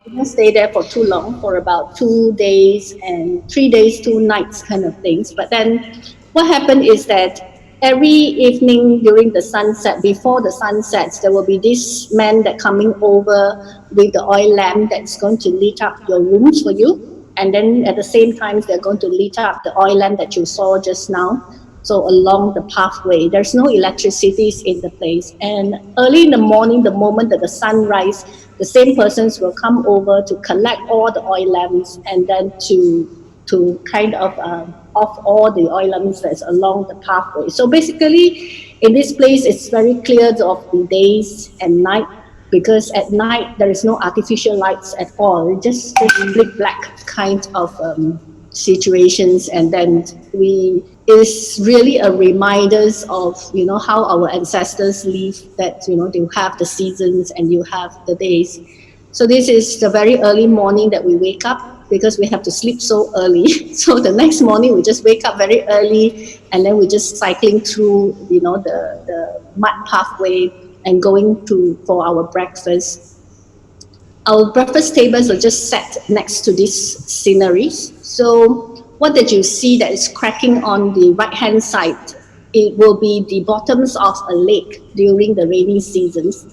didn't stay there for too long, for about 2 days and 3 days, 2 nights kind of things. But then what happened is that every evening during the sunset, before the sun sets, there will be this man that coming over with the oil lamp that's going to lit up your rooms for you. And then at the same time, they're going to lit up the oil lamp that you saw just now. So along the pathway, there's no electricity in the place. And early in the morning, the moment that the sun rises, the same persons will come over to collect all the oil lamps and then to kind of off all the oil lamps that's along the pathway. So basically, in this place, it's very clear of the days and night, because at night there is no artificial lights at all. It's just complete black kind of situations, and then we is really a reminders of how our ancestors live, that you have the seasons and you have the days. So this is the very early morning that we wake up, because we have to sleep so early. So the next morning we just wake up very early, and then we're just cycling through the mud pathway and going to for our breakfast. Our breakfast tables are just set next to these sceneries. So what did you see that is cracking on the right hand side? It will be the bottoms of a lake during the rainy seasons.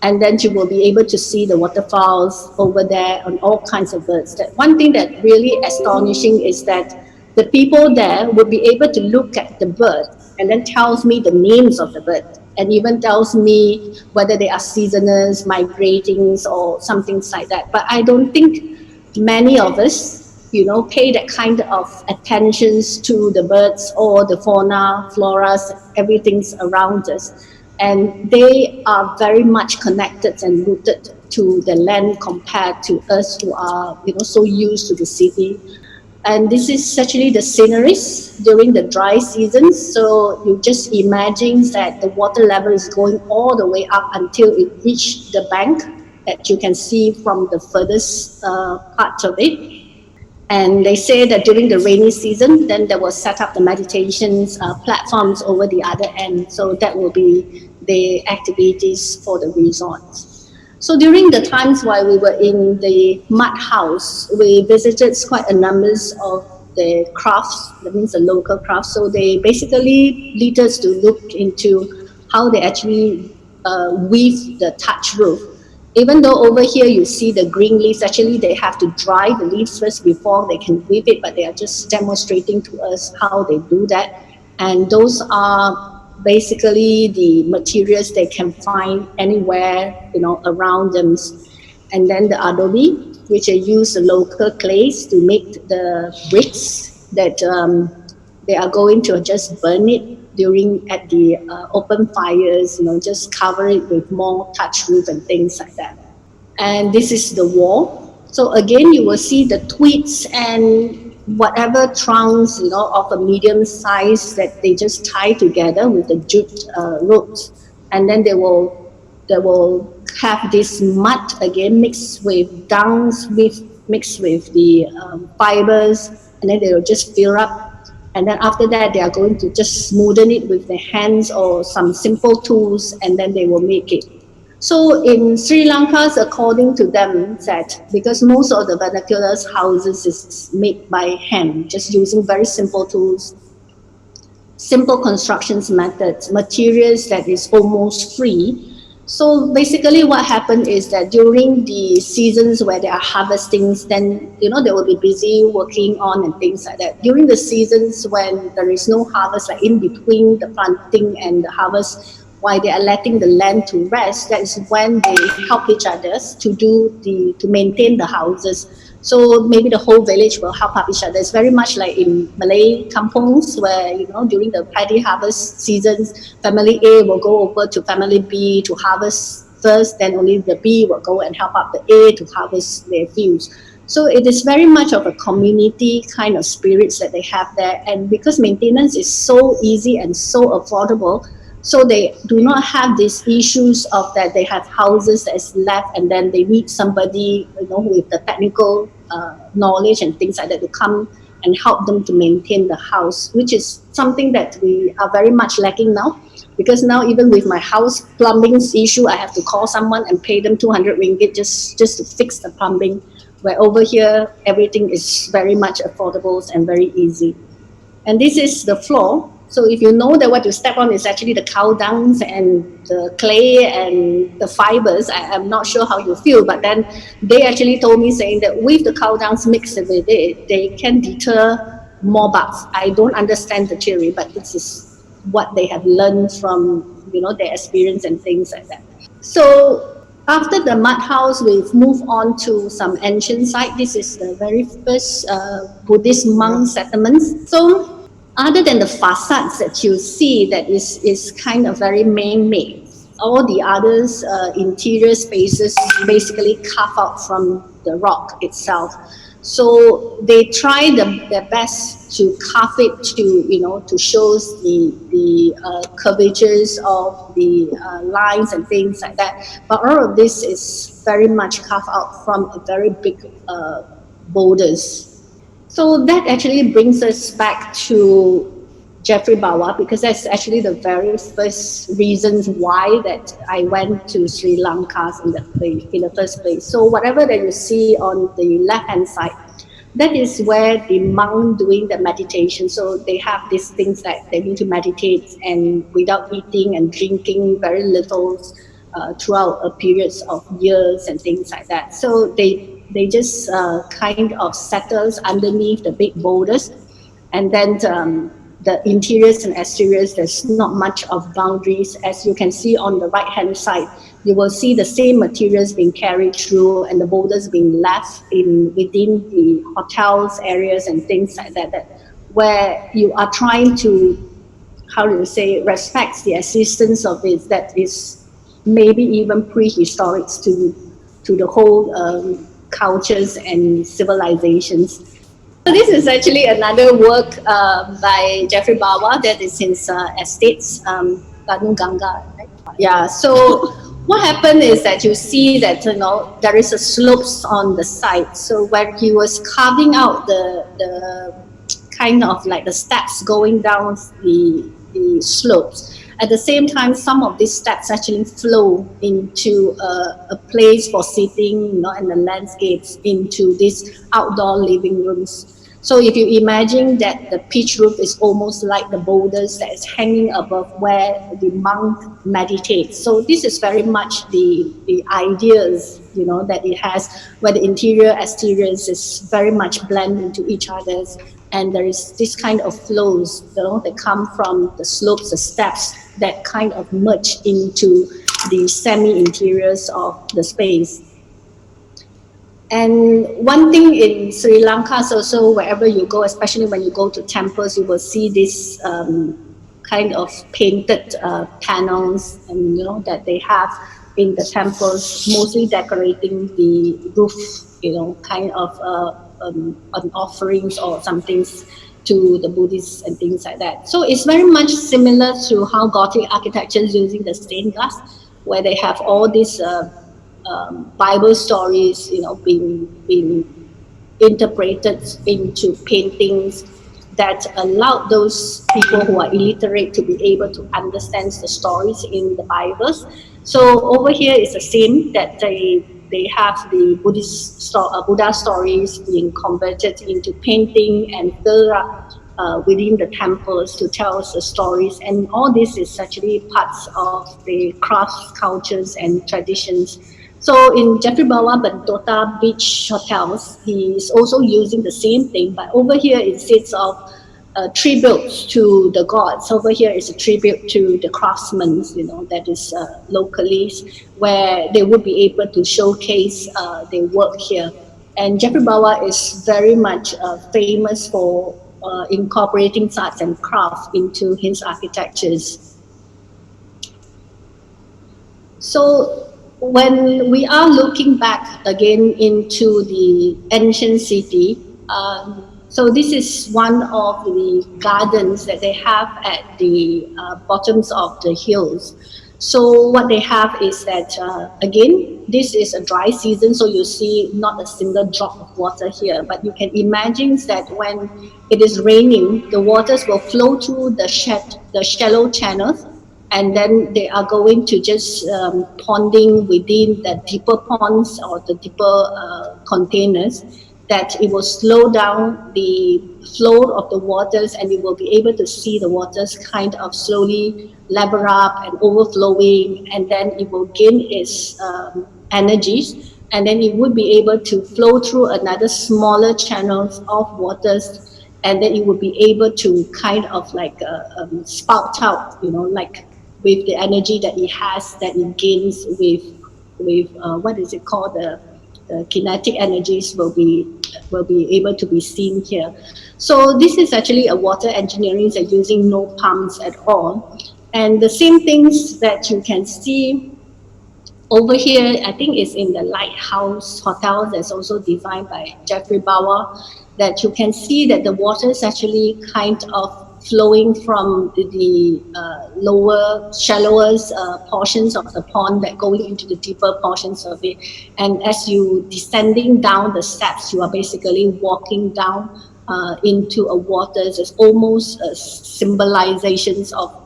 And then you will be able to see the waterfalls over there and all kinds of birds. That one thing that really astonishing is that the people there will be able to look at the birds and then tells me the names of the bird, and even tells me whether they are seasonals, migrating, or something like that. But I don't think many of us, pay that kind of attentions to the birds or the fauna, floras, everything's around us. And they are very much connected and rooted to the land compared to us who are, so used to the city. And this is actually the sceneries during the dry season. So you just imagine that the water level is going all the way up until it reaches the bank that you can see from the furthest part of it. And they say that during the rainy season, then they will set up the meditations platforms over the other end. So that will be the activities for the resort. So during the times while we were in the mud house, we visited quite a numbers of the crafts, that means the local crafts. So they basically lead us to look into how they actually weave the thatch roof. Even though over here you see the green leaves, actually they have to dry the leaves first before they can weave it, but they are just demonstrating to us how they do that. And those are basically the materials they can find anywhere, around them. And then the adobe, which they use the local clays to make the bricks that they are going to just burn it during at the open fires, just cover it with more thatch roof and things like that. And this is the wall. So again, you will see the twigs and whatever trunks, of a medium size that they just tie together with the jute ropes, and then they will have this mud again mixed with dungs, mixed with the fibers, and then they will just fill up. And then after that, they are going to just smoothen it with their hands or some simple tools, and then they will make it. So in Sri Lanka, according to them, that because most of the vernacular houses is made by hand, just using very simple tools, simple constructions methods, materials that is almost free. So basically what happened is that during the seasons where they are harvesting, then they will be busy working on and things like that. During the seasons when there is no harvest, like in between the planting and the harvest, while they are letting the land to rest, that is when they help each other to maintain the houses. So maybe the whole village will help out each other. It's very much like in Malay kampungs where, during the paddy harvest seasons, family A will go over to family B to harvest first, then only the B will go and help out the A to harvest their fields. So it is very much of a community kind of spirits that they have there. And because maintenance is so easy and so affordable, so they do not have these issues of that they have houses that's left and then they need somebody, with the technical knowledge and things like that to come and help them to maintain the house, which is something that we are very much lacking now. Because now even with my house plumbing issue, I have to call someone and pay them 200 ringgit just to fix the plumbing. Where over here, everything is very much affordable and very easy. And this is the floor. So if you know that what you step on is actually the cow dungs and the clay and the fibers, I'm not sure how you feel, but then they actually told me saying that with the cow dungs mixed with it, they can deter more bugs. I don't understand the theory, but this is what they have learned from, their experience and things like that. So after the mud house, we've moved on to some ancient site. This is the very first Buddhist monk settlements. So other than the facades that you see that is kind of very man-made, all the others interior spaces basically carved out from the rock itself. So they try their best to carve it to show the curvatures of the lines and things like that. But all of this is very much carved out from a very big boulders. So that actually brings us back to Jeffrey Bawa, because that's actually the very first reasons why that I went to Sri Lanka in the first place. So whatever that you see on the left-hand side, that is where the monk doing the meditation. So they have these things that they need to meditate and without eating and drinking very little throughout a periods of years and things like that. So they just kind of settles underneath the big boulders, and then the interiors and exteriors, there's not much of boundaries. As you can see on the right hand side, you will see the same materials being carried through and the boulders being left within the hotels areas and things like that, where you are trying to, how do you say, respect the existence of it, that is maybe even prehistoric to the whole cultures and civilizations. So this is actually another work by Jeffrey Bawa that is in estates, Tanjung Ganga. Right? Yeah. So what happened is that you see that there is a slopes on the side. So where he was carving out the kind of like the steps going down the slopes. At the same time, some of these steps actually flow into a place for sitting, and the landscapes into these outdoor living rooms. So if you imagine that the pitch roof is almost like the boulders that is hanging above where the monk meditates. So this is very much the ideas, that it has, where the interior exteriors is very much blend into each other's, and there is this kind of flows, that come from the slopes, the steps that kind of merge into the semi-interiors of the space. And one thing in Sri Lanka is also, wherever you go, especially when you go to temples, you will see this kind of painted panels, and that they have in the temples, mostly decorating the roof, kind of on offerings or some things to the Buddhists and things like that. So it's very much similar to how Gothic architecture is using the stained glass, where they have all these Bible stories, being interpreted into paintings that allow those people who are illiterate to be able to understand the stories in the Bibles. So over here is the same, that they have the Buddha stories being converted into painting and filled up within the temples to tell us the stories. And all this is actually parts of the crafts, cultures, and traditions. So in Jeffrey Bawa Bentota Beach Hotels, he is also using the same thing, but over here instead of tribute to the gods, over here is a tribute to the craftsmen, that is locally, where they would be able to showcase their work here. And Jeffrey Bawa is very much famous for incorporating arts and craft into his architectures. So when we are looking back again into the ancient city, so this is one of the gardens that they have at the bottoms of the hills. So what they have is that, again, this is a dry season, so you see not a single drop of water here. But you can imagine that when it is raining, the waters will flow through the shallow channels, and then they are going to just ponding within the deeper ponds or the deeper containers, that it will slow down the flow of the waters, and you will be able to see the waters kind of slowly level up and overflowing, and then it will gain its energies, and then it would be able to flow through another smaller channels of waters, and then it would be able to kind of like spout out, like with the energy that it has, that it gains with what is it called, the kinetic energies will be able to be seen here. So this is actually a water engineering that using no pumps at all. And the same things that you can see over here, I think it's in the Lighthouse Hotel, that's also designed by Jeffrey Bowyer, that you can see that the water is actually kind of flowing from the lower, shallower portions of the pond that going into the deeper portions of it. And as you descending down the steps, you are basically walking down into a water that's almost symbolizations of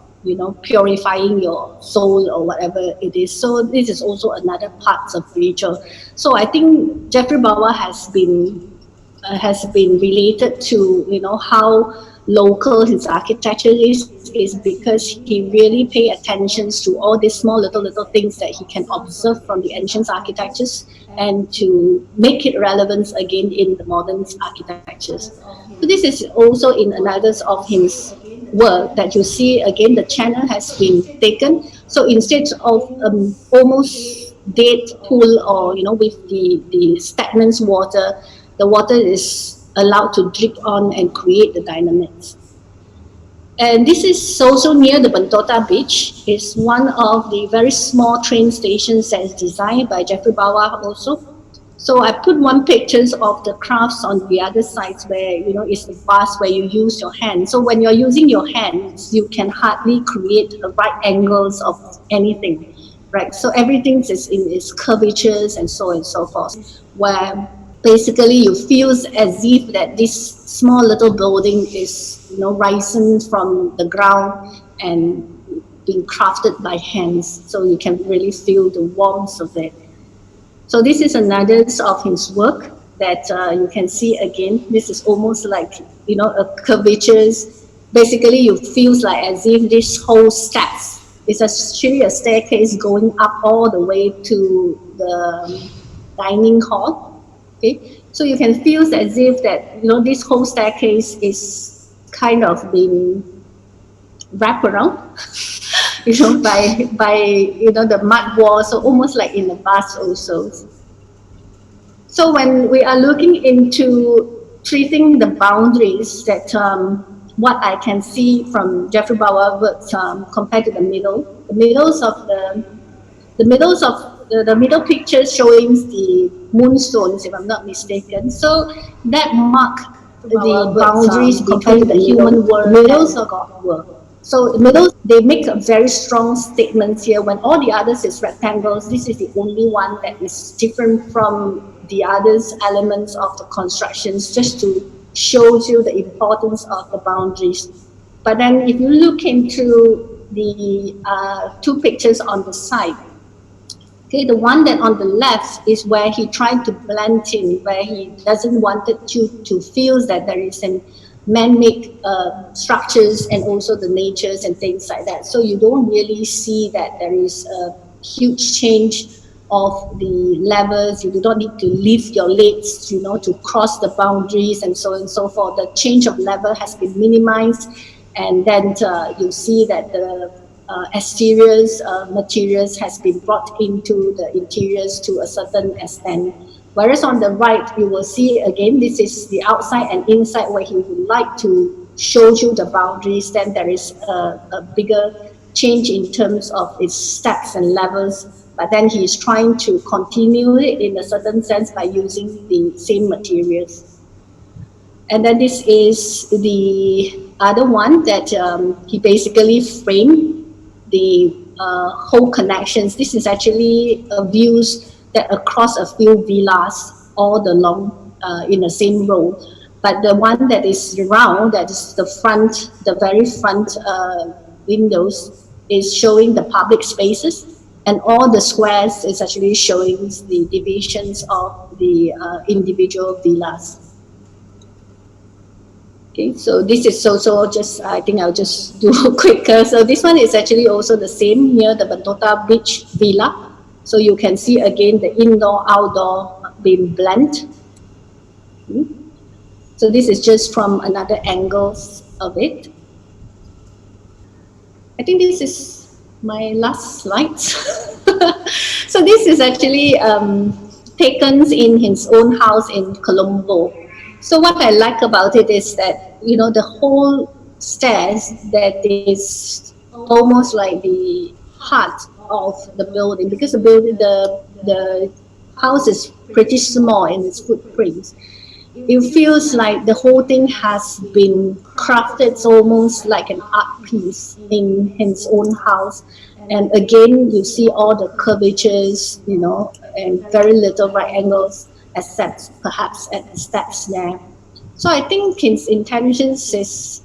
purifying your soul or whatever it is. So this is also another part of ritual. So I think Jeffrey Bowyer has been related to how local his architecture is because he really pay attention to all these small little things that he can observe from the ancient architectures, and to make it relevant again in the modern architectures. So this is also in another of his work that you see again the channel has been taken. So instead of almost dead pool, or with the stagnant water, the water is allowed to drip on and create the dynamics. And this is also near the Bentota Beach. It's one of the very small train stations that is designed by Jeffrey Bowyer also. So I put one pictures of the crafts on the other side where, it's the bus where you use your hands. So when you're using your hands, you can hardly create the right angles of anything, right? So everything is in its curvatures and so on and so forth, where basically you feel as if that this small little building is rising from the ground and being crafted by hands, so you can really feel the warmth of it. So this is another of his work that you can see again. This is almost like a curvatures. Basically you feel like as if this whole steps is actually a staircase going up all the way to the dining hall. Okay, so you can feel as if that this whole staircase is kind of being wrapped around, by the mud wall, so almost like in the bus also. So when we are looking into treating the boundaries, that what I can see from Jeffrey Bowyer works compared to the middle picture showing the moonstones, if I'm not mistaken. So that mark the boundaries compared to the human world and God world. So the middle, they make a very strong statements here. When all the others is rectangles, this is the only one that is different from the others elements of the constructions, just to show you the importance of the boundaries. But then if you look into the two pictures on the side, okay, the one that on the left is where he tried to blend in, where he doesn't want you to feel that there is an man-made structures and also the natures and things like that. So you don't really see that there is a huge change of the levels. You do not need to lift your legs, to cross the boundaries and so on and so forth. The change of level has been minimized, and then you see that the exteriors materials has been brought into the interiors to a certain extent. Whereas on the right, you will see again, this is the outside and inside where he would like to show you the boundaries. Then there is a bigger change in terms of its steps and levels, but then he is trying to continue it in a certain sense by using the same materials. And then this is the other one that he basically framed the whole connections. This is actually views that across a few villas all along in the same row. But the one that is round, that is the front, the very front windows, is showing the public spaces, and all the squares is actually showing the divisions of the individual villas. Okay, so this is also just, I think I'll just do quicker. So this one is actually also the same near the Bentota Beach Villa. So you can see again the indoor-outdoor being blend. So this is just from another angles of it. I think this is my last slide. So this is actually taken in his own house in Colombo. So what I like about it is that, you know, the whole stairs that is almost like the heart of the building, because the house is pretty small in its footprint. It feels like the whole thing has been crafted almost like an art piece in his own house. And again, you see all the curvatures, you know, and very little right angles, except perhaps at the steps there. So I think his intentions is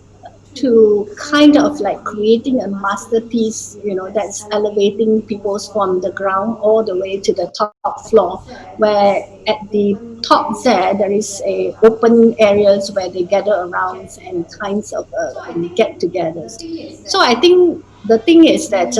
to kind of like creating a masterpiece, you know, that's elevating people's from the ground all the way to the top floor, where at the top there is a open areas where they gather around and kinds of get-togethers. So I think the thing is that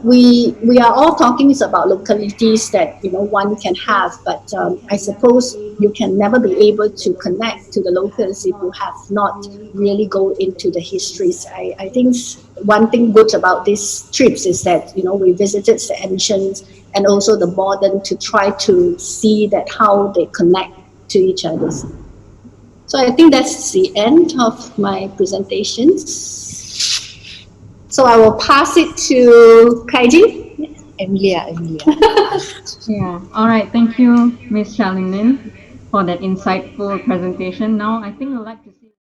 we are all talking about localities that, you know, one can have, but I suppose you can never be able to connect to the locals if you have not really go into the histories. I think one thing good about these trips is that, you know, we visited the ancient and also the modern to try to see that how they connect to each other. So I think that's the end of my presentations. So I will pass it to Kaiji. Emilia. Yeah. All right. Thank you, Miss Chia Lin Lin, for that insightful presentation. Now, I think I'd like to see.